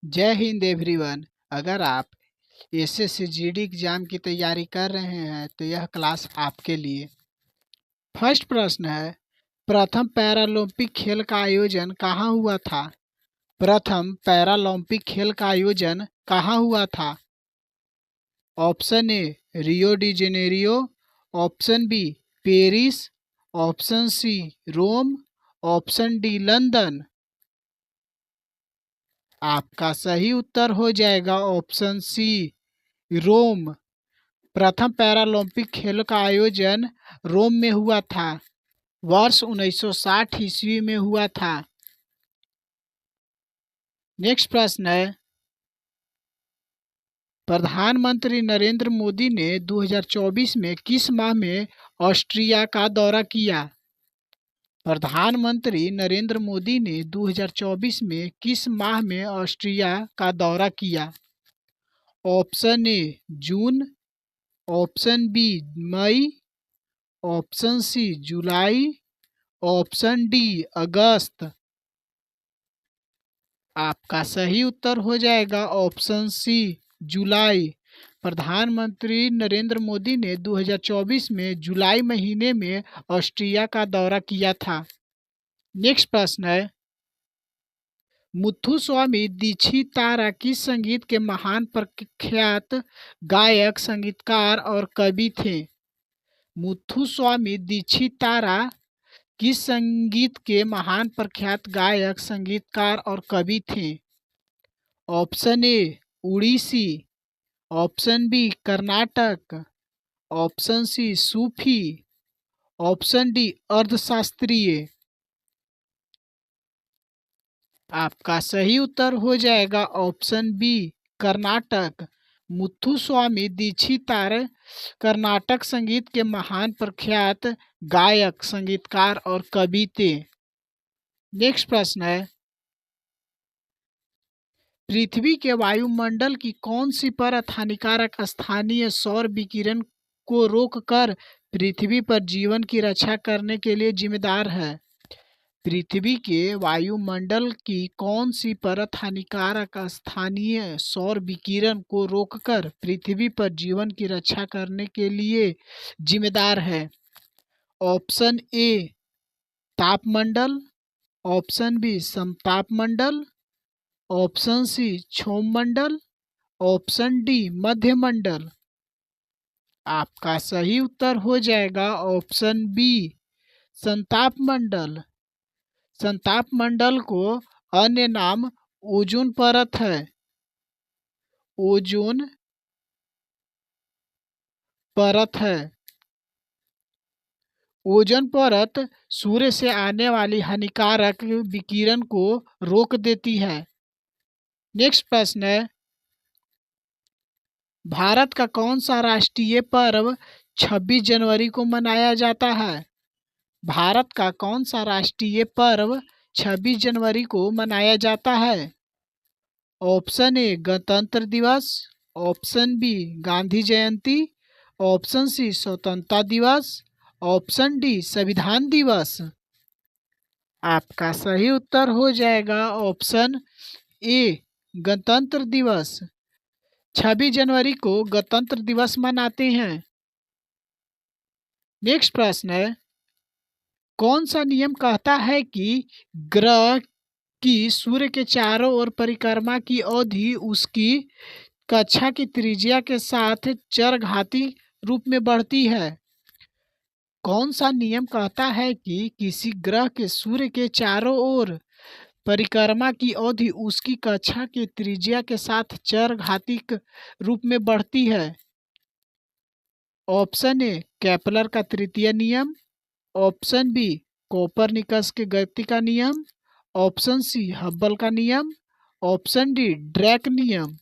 जय हिंद एवरीवन। अगर आप एसएससी जीडी एग्जाम की तैयारी कर रहे हैं तो यह क्लास आपके लिए। फर्स्ट प्रश्न है, प्रथम पैरालंपिक खेल का आयोजन कहाँ हुआ था? प्रथम पैरालंपिक खेल का आयोजन कहाँ हुआ था? Option A Rio de Janeiro, option B Paris, option C Rome, option D London. आपका सही उत्तर हो जाएगा ऑप्शन सी रोम। प्रथम पैरालंपिक खेलों का आयोजन रोम में हुआ था। वर्ष 1960 ईस्वी में हुआ था। नेक्स्ट प्रश्न है, प्रधानमंत्री नरेंद्र मोदी ने 2024 में किस माह में ऑस्ट्रिया का दौरा किया? प्रधानमंत्री नरेंद्र मोदी ने 2024 में किस माह में ऑस्ट्रिया का दौरा किया? ऑप्शन ए जून, ऑप्शन बी मई, ऑप्शन सी जुलाई, ऑप्शन डी अगस्त। आपका सही उत्तर हो जाएगा ऑप्शन सी जुलाई। प्रधानमंत्री नरेंद्र मोदी ने 2024 में जुलाई महीने में ऑस्ट्रिया का दौरा किया था। नेक्स्ट प्रश्न है, मुथुस्वामी दीक्षितारा किस संगीत के महान प्रख्यात गायक, संगीतकार और कवि थे? मुथुस्वामी दीक्षितारा किस संगीत के महान प्रख्यात गायक, संगीतकार और कवि थे? Option A Odissi, option B Karnataka, option C सूफी, ऑप्शन डी अर्धशास्त्रीय। आपका सही उत्तर हो जाएगा ऑप्शन बी कर्नाटक। मुथुस्वामी दीक्षितार कर्नाटक संगीत के महान प्रख्यात गायक, संगीतकार और कवि थे। नेक्स्ट प्रश्न है, पृथ्वी के वायुमंडल की कौन सी परत हानिकारक स्थानीय सौर विकिरण को रोककर पृथ्वी पर जीवन की रक्षा करने के लिए जिम्मेदार है? पृथ्वी के वायुमंडल की कौन सी परत हानिकारक स्थानीय सौर विकिरण को रोककर पृथ्वी पर जीवन की रक्षा करने के लिए जिम्मेदार है? ऑप्शन ए तापमंडल, ऑप्शन बी समतापमंडल, ऑप्शन सी क्षोभमंडल, ऑप्शन डी मध्यमंडल। आपका सही उत्तर हो जाएगा ऑप्शन बी संतापमंडल। संतापमंडल को अन्य नाम ओजोन परत है। ओजोन परत है। ओजोन परत सूर्य से आने वाली हानिकारक विकिरण को रोक देती है। नेक्स्ट प्रश्न है, भारत का कौन सा राष्ट्रीय पर्व 26 जनवरी को मनाया जाता है? भारत का कौन सा राष्ट्रीय पर्व 26 जनवरी को मनाया जाता है? ऑप्शन ए गणतंत्र दिवस, ऑप्शन बी गांधी जयंती, ऑप्शन सी स्वतंत्रता दिवस, ऑप्शन डी संविधान दिवस। आपका सही उत्तर हो जाएगा ऑप्शन ए गणतंत्र दिवस। 26 जनवरी को गणतंत्र दिवस मनाते हैं। नेक्स्ट प्रश्न है, कौन सा नियम कहता है कि ग्रह की सूर्य के चारों ओर परिक्रमा की अवधि उसकी कक्षा की त्रिज्या के साथ चरघाती रूप में बढ़ती है? कौन सा नियम कहता है कि किसी ग्रह के सूर्य के चारों ओर परिक्रमा की अवधि उसकी कक्षा की त्रिज्या के साथ चरघाती रूप में बढ़ती है? ऑप्शन ए केपलर का तृतीय नियम, ऑप्शन बी कोपरनिकस के गति का नियम, ऑप्शन सी हब्बल का नियम, ऑप्शन डी ड्रैक नियम।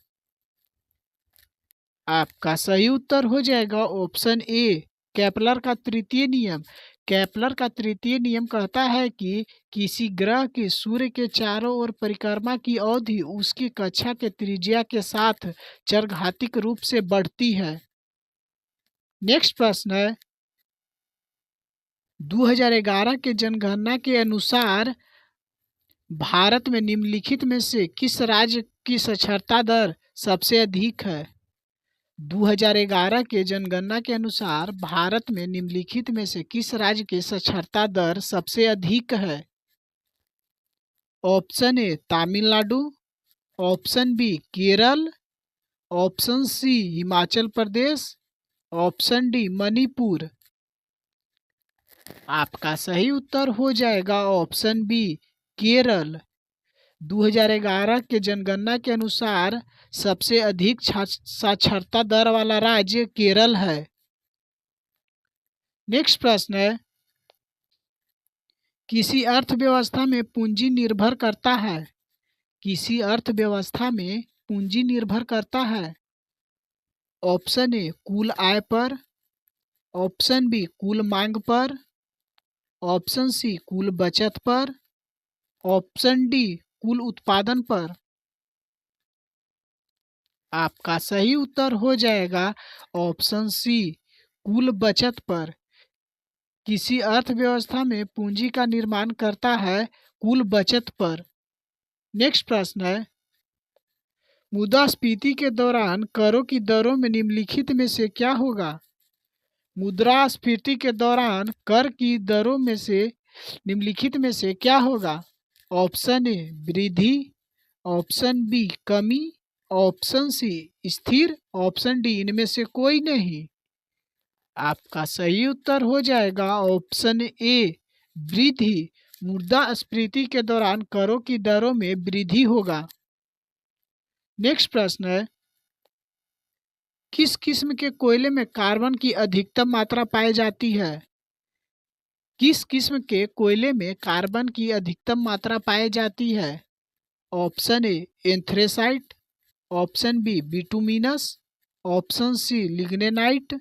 आपका सही उत्तर हो जाएगा ऑप्शन ए केपलर का तृतीय नियम। केपलर का तृतीय नियम कहता है कि किसी ग्रह की सूर्य के चारों ओर परिक्रमा की अवधि उसकी कक्षा के त्रिज्या के साथ चरघातिक रूप से बढ़ती है। नेक्स्ट प्रश्न है, 2011 के जनगणना के अनुसार भारत में निम्नलिखित में से किस राज्य की साक्षरता दर सबसे अधिक है? 2011 के जनगणना के अनुसार भारत में निम्नलिखित में से किस राज्य की साक्षरता दर सबसे अधिक है? Option A Tamil Nadu, option B Kerala, option C Himachal Pradesh, option D Manipur. आपका सही उत्तर हो जाएगा ऑप्शन बी केरल। 2011 के जनगणना के अनुसार सबसे अधिक साक्षरता दर वाला राज्य केरल है। नेक्स्ट प्रश्न है, किसी अर्थव्यवस्था में पूंजी निर्भर करता है? किसी अर्थव्यवस्था में पूंजी निर्भर करता है? ऑप्शन ए कुल आय पर, ऑप्शन बी कुल मांग पर, ऑप्शन सी कुल बचत पर, ऑप्शन डी कुल उत्पादन पर। आपका सही उत्तर हो जाएगा ऑप्शन सी कुल बचत पर। किसी अर्थव्यवस्था में पूंजी का निर्माण करता है कुल बचत पर। नेक्स्ट प्रश्न है, मुद्रास्फीति के दौरान करों की दरों में निम्नलिखित में से क्या होगा? मुद्रास्फीति के दौरान कर की दरों में से निम्नलिखित में से क्या होगा? ऑप्शन ए वृद्धि, ऑप्शन बी कमी, ऑप्शन सी स्थिर, ऑप्शन डी इनमें से कोई नहीं। आपका सही उत्तर हो जाएगा ऑप्शन ए वृद्धि। मुद्रास्फीति के दौरान करों की दरों में वृद्धि होगा। नेक्स्ट प्रश्न है, किस किस्म के कोयले में कार्बन की अधिकतम मात्रा पाई जाती है? किस किस्म के कोयले में कार्बन की अधिकतम मात्रा पाई जाती है? Option A anthracite, option B bituminous, option C lignite,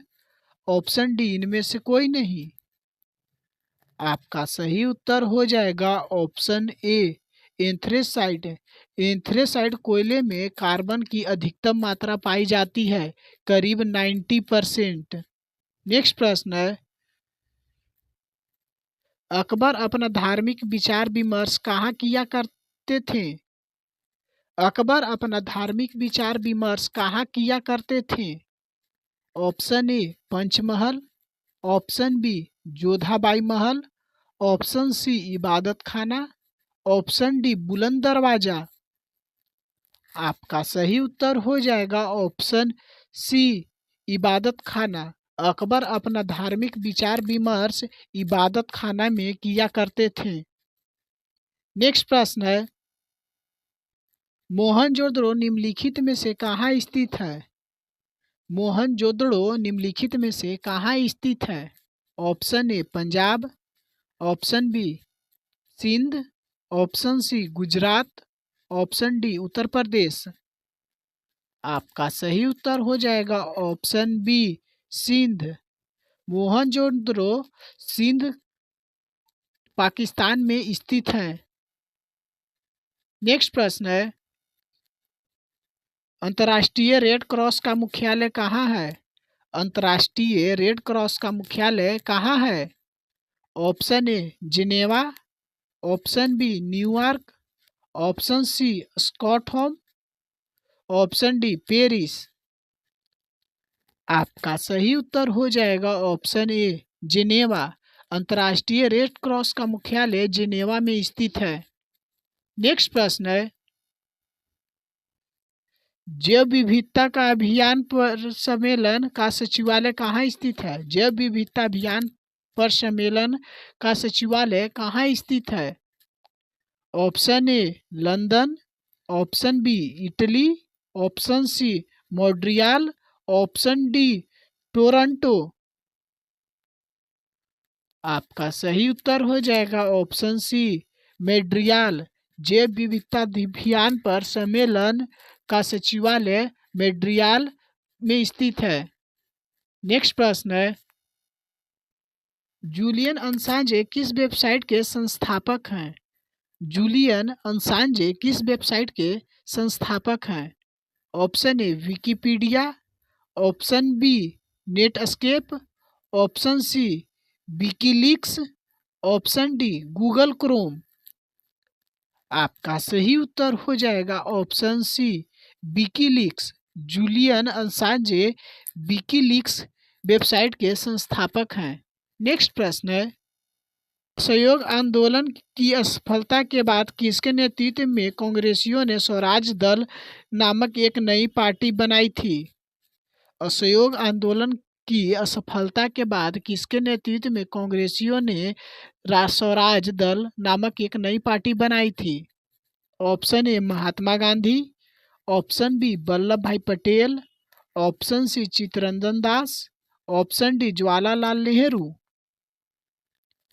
option D इनमें से कोई नहीं। आपका सही उत्तर हो जाएगा ऑप्शन ए एंथ्रेसाइट। एंथ्रेसाइट कोयले में कार्बन की अधिकतम मात्रा पाई जाती है, करीब 90%। नेक्स्ट प्रश्न है, अकबर अपना धार्मिक विचार विमर्श कहाँ किया करते थे? अकबर अपना धार्मिक विचार विमर्श कहाँ किया करते थे? Option A Panch Mahal, option B Jodhabai Mahal, option सी इबादत खाना, ऑप्शन डी बुलंद दरवाजा। आपका सही उत्तर हो जाएगा ऑप्शन सी इबादत खाना। अकबर अपना धार्मिक विचार विमर्श इबादत खाना में किया करते थे। नेक्स्ट प्रश्न है, मोहनजोदड़ो निम्नलिखित में से कहाँ स्थित है? मोहनजोदड़ो निम्नलिखित में से कहाँ स्थित है? Option A Punjab, option B Sindh, option C Gujarat, option D Uttar Pradesh. आपका सही उत्तर हो जाएगा ऑप्शन बी सिंध। मोहनजोदड़ो सिंध पाकिस्तान में स्थित है। नेक्स्ट प्रश्न है, अंतर्राष्ट्रीय रेड क्रॉस का मुख्यालय कहाँ है? अंतर्राष्ट्रीय रेड क्रॉस का मुख्यालय कहाँ है? Option A Geneva, option B New York, option C Stockholm, option D Paris. आपका सही उत्तर हो जाएगा ऑप्शन ए जिनेवा। अंतर्राष्ट्रीय रेड क्रॉस का मुख्यालय जिनेवा में स्थित है। नेक्स्ट प्रश्न है, जैव विविधता का अभियान पर सम्मेलन का सचिवालय कहाँ स्थित है? जैव विविधता अभियान पर सम्मेलन का सचिवालय कहाँ स्थित है? Option A London, option B Italy, option C Montreal, option D Toronto. आपका सही उत्तर हो जाएगा ऑप्शन सी मॉन्ट्रियल। जैव विविधता अभियान पर सम्मेलन का सचिवालय मॉन्ट्रियल में स्थित है। नेक्स्ट प्रश्न है, जूलियन असांजे किस वेबसाइट के संस्थापक हैं? जूलियन असांजे किस वेबसाइट के संस्थापक हैं? Option A Wikipedia, option B Netscape, option C WikiLeaks, option D Google Chrome. आपका सही उत्तर हो जाएगा option C WikiLeaks. Julian Assange WikiLeaks website के संस्थापक हैं। नेक्स्ट प्रश्न है, असहयोग आंदोलन की असफलता के बाद किसके नेतृत्व में कांग्रेसियों ने स्वराज दल नामक एक नई पार्टी बनाई थी? असहयोग आंदोलन की असफलता के बाद किसके नेतृत्व में कांग्रेसियों ने स्वराज दल नामक एक नई पार्टी बनाई थी? Option A Mahatma Gandhi, option B Vallabh Bhai Patel, option C Chittaranjan Das, option D Jawaharlal Nehru.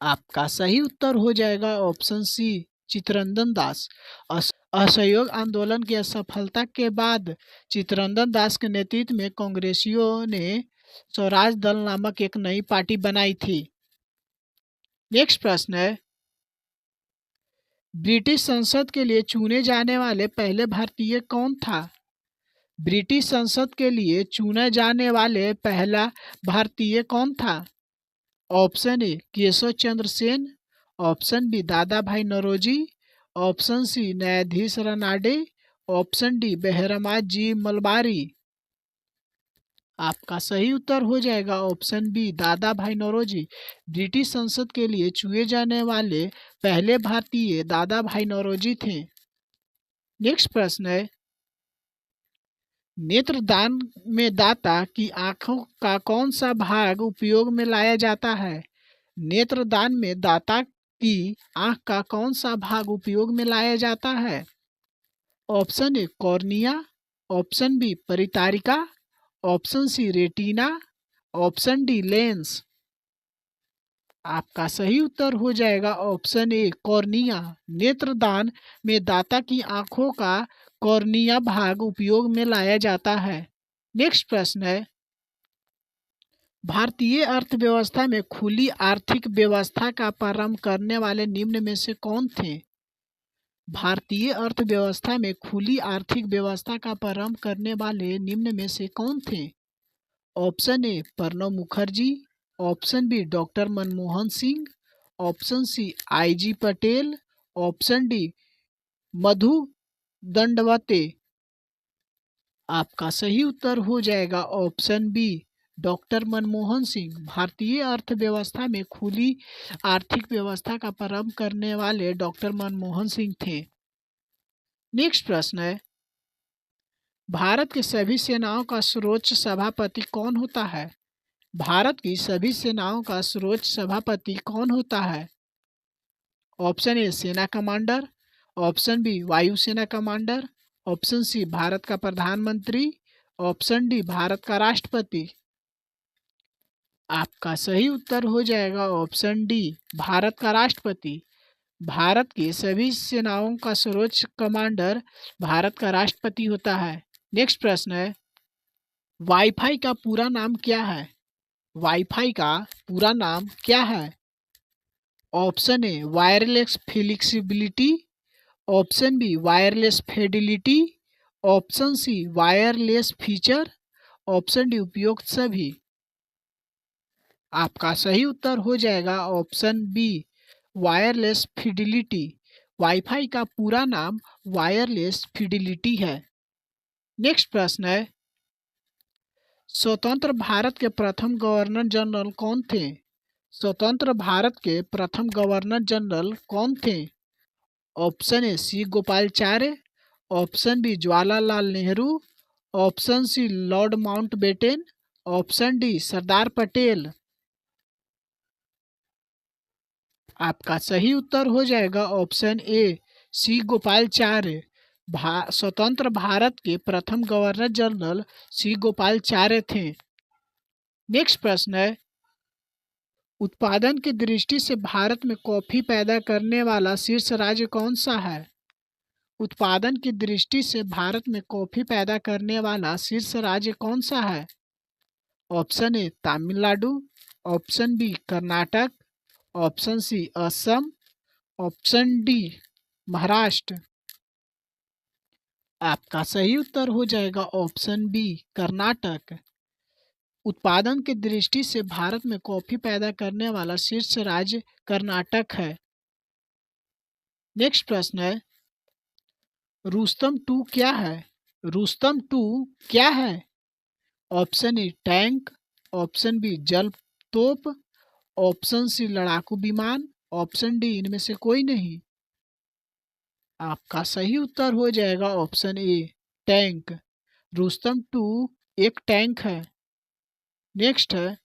आपका सही उत्तर हो जाएगा ऑप्शन सी चित्तरंजन दास। असहयोग आंदोलन की असफलता के बाद चित्तरंजन दास के नेतृत्व में कांग्रेसियों ने स्वराज दल नामक एक नई पार्टी बनाई थी। नेक्स्ट प्रश्न है, ब्रिटिश संसद के लिए चुने जाने वाले पहले भारतीय कौन था? ब्रिटिश संसद के लिए चुने जाने वाले पहला भारतीय कौन था? Option A Keshav Chandra Sen, option B Dadabhai Naoroji, option C न्यायाधीश Ranade, option D Behramji Malabari. आपका सही उत्तर हो जाएगा option B Dadabhai Naoroji. British संसद के लिए चुने जाने वाले पहले भारतीय दादा भाई नौरोजी थे। नेक्स्ट प्रश्न है, नेत्रदान में दाता की आंखों का कौन सा भाग उपयोग में लाया जाता है? नेत्रदान में दाता की आंख का कौन सा भाग उपयोग में लाया जाता है? Option A cornea, option B परितारिका, option C retina, option D lens. आपका सही उत्तर हो जाएगा ऑप्शन ए कॉर्निया। नेत्रदान में दाता की आंखों का कॉर्निया भाग उपयोग में लाया जाता है। नेक्स्ट प्रश्न है, भारतीय अर्थव्यवस्था में खुली आर्थिक व्यवस्था का प्रारंभ करने वाले निम्न में से कौन थे? भारतीय अर्थव्यवस्था में खुली आर्थिक व्यवस्था का प्रारंभ करने वाले निम्न में से कौन थे? Option A Pranab Mukherjee, option B doctor Manmohan Singh, option C I G. Patel, option D Madhu Dandavate. आपका सही उत्तर हो जाएगा option B doctor Manmohan Singh. भारतीय अर्थव्यवस्था में खुली आर्थिक व्यवस्था का प्रारंभ करने वाले डॉक्टर मनमोहन सिंह थे। नेक्स्ट प्रश्न है, भारत की सभी सेनाओं का सर्वोच्च सभापति कौन होता है? भारत की सभी सेनाओं का सर्वोच्च सभापति कौन होता है? ऑप्शन ए सेना कमांडर, ऑप्शन बी वायुसेना कमांडर, ऑप्शन सी भारत का प्रधानमंत्री, ऑप्शन डी भारत का राष्ट्रपति। आपका सही उत्तर हो जाएगा ऑप्शन डी भारत का राष्ट्रपति। भारत की सभी सेनाओं का सर्वोच्च कमांडर भारत का राष्ट्रपति होता है। नेक्स्ट प्रश्न है, वाईफाई का पूरा नाम क्या है? वाईफाई का पूरा नाम क्या है? Option A wireless flexibility, option B wireless fidelity, option C wireless feature, option D उपयुक्त सभी। आपका सही उत्तर हो जाएगा option B wireless fidelity. WiFi का पूरा नाम वायरलेस फिडिलिटी है। नेक्स्ट प्रश्न है, स्वतंत्र भारत के प्रथम गवर्नर जनरल कौन थे? स्वतंत्र भारत के प्रथम गवर्नर जनरल कौन थे? Option A C Gopalachari, option B Jawaharlal Nehru, option C lord Mountbatten, option D Sardar Patel. आपका सही उत्तर हो जाएगा ऑप्शन ए सी गोपालचार्य। स्वतंत्र भारत के प्रथम गवर्नर जनरल सी गोपालचार्य थे। नेक्स्ट प्रश्न है, उत्पादन की दृष्टि से भारत में कॉफी पैदा करने वाला शीर्ष राज्य कौन सा है? उत्पादन की दृष्टि से भारत में कॉफी पैदा करने वाला शीर्ष राज्य कौन सा है? Option A Tamil Nadu, option B Karnataka, option C Assam, option D Maharashtra. आपका सही उत्तर हो जाएगा ऑप्शन बी कर्नाटक। उत्पादन की दृष्टि से भारत में कॉफी पैदा करने वाला शीर्ष राज्य कर्नाटक है। नेक्स्ट प्रश्न है, रुस्तम टू क्या है? रुस्तम टू क्या है? Option A tank, option B जल तोप, ऑप्शन सी लड़ाकू विमान, ऑप्शन डी इनमें से कोई नहीं। आपका सही उत्तर हो जाएगा option A tank. Rustom two एक टैंक है। नेक्स्ट है,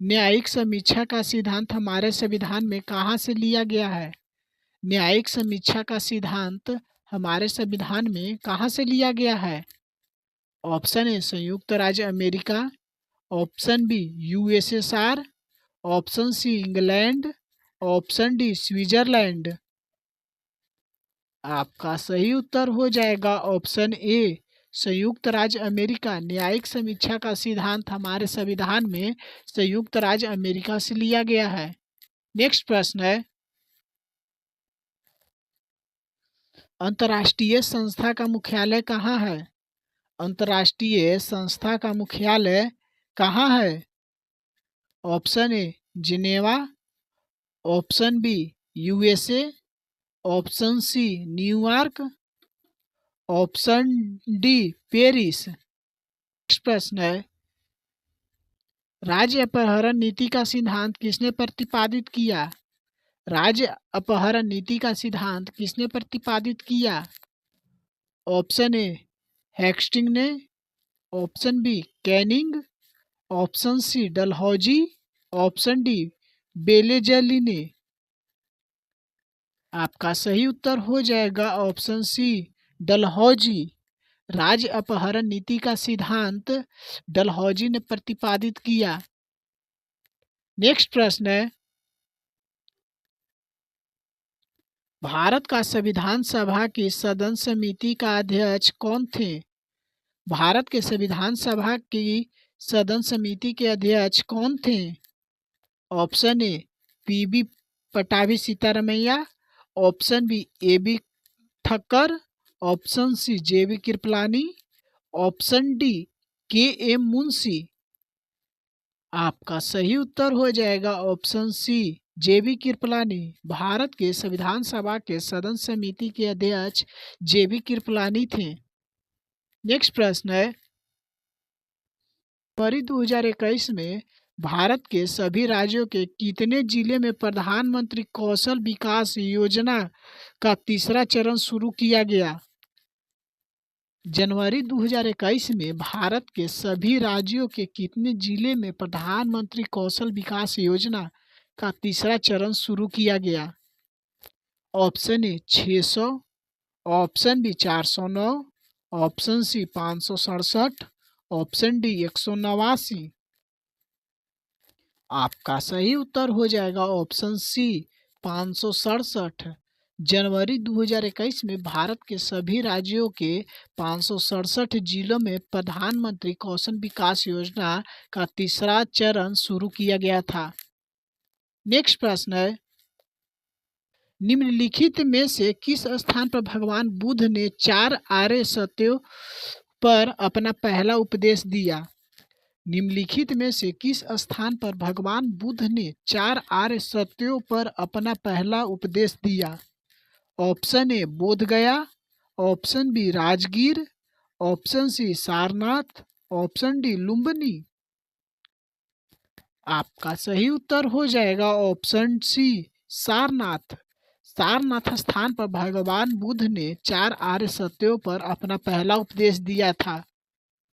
न्यायिक समीक्षा का सिद्धांत हमारे संविधान में कहाँ से लिया गया है? न्यायिक समीक्षा का सिद्धांत हमारे संविधान में कहाँ से लिया गया है? ऑप्शन ए संयुक्त राज्य अमेरिका, option B USSR, option C England, option D Switzerland. आपका सही उत्तर हो जाएगा ऑप्शन ए संयुक्त राज्य अमेरिका। न्यायिक समीक्षा का सिद्धांत हमारे संविधान में संयुक्त राज्य अमेरिका से लिया गया है। नेक्स्ट प्रश्न है, अंतर्राष्ट्रीय संस्था का मुख्यालय कहाँ है? अंतर्राष्ट्रीय संस्था का मुख्यालय कहाँ है? Option A Geneva, option B USA, option C New York, option D Paris. Next प्रश्न है, राज्य अपहरण नीति का सिद्धांत किसने प्रतिपादित किया? राज्य अपहरण नीति का सिद्धांत किसने प्रतिपादित किया? ऑप्शन ए हेक्स्टिंग ने, option B Canning, option C Dalhousie, option D Wellesley ने। आपका सही उत्तर हो जाएगा ऑप्शन सी डलहौजी। राज्य अपहरण नीति का सिद्धांत डलहौजी ने प्रतिपादित किया। नेक्स्ट प्रश्न है, भारत का संविधान सभा की सदन समिति का अध्यक्ष कौन थे? भारत के संविधान सभा की सदन समिति के अध्यक्ष कौन थे? Option A PB Pattabhi Sitaramayya, option B AB Thakkar, option C JB Kripalani, option D K M Munshi. आपका सही उत्तर हो जाएगा option C JB Kripalani. Bharat के संविधान सभा के सदन समिति के अध्यक्ष जेबी कृपलानी थे। नेक्स्ट प्रश्न है, फरवरी 2021 में भारत के सभी राज्यों के कितने जिले में प्रधानमंत्री कौशल विकास योजना का तीसरा चरण शुरू किया गया? जनवरी 2021 में भारत के सभी राज्यों के कितने जिले में प्रधानमंत्री कौशल विकास योजना का तीसरा चरण शुरू किया गया? Option A 600, option B 409, option C 567, option D 189। आपका सही उत्तर हो जाएगा ऑप्शन सी 567। जनवरी 2021 में भारत के सभी राज्यों के 567 जिलों में प्रधानमंत्री कौशल विकास योजना का तीसरा चरण शुरू किया गया था। नेक्स्ट प्रश्न है, निम्नलिखित में से किस स्थान पर भगवान बुद्ध ने 4 आर्य सत्यों पर अपना पहला उपदेश दिया? निम्नलिखित में से किस स्थान पर भगवान बुद्ध ने 4 आर्य सत्यों पर अपना पहला उपदेश दिया? Option A Bodh Gaya, option B Rajgir, option C Sarnath, option D Lumbini. आपका सही उत्तर हो जाएगा ऑप्शन सी सारनाथ। सारनाथ स्थान पर भगवान बुद्ध ने 4 आर्य सत्यों पर अपना पहला उपदेश दिया था।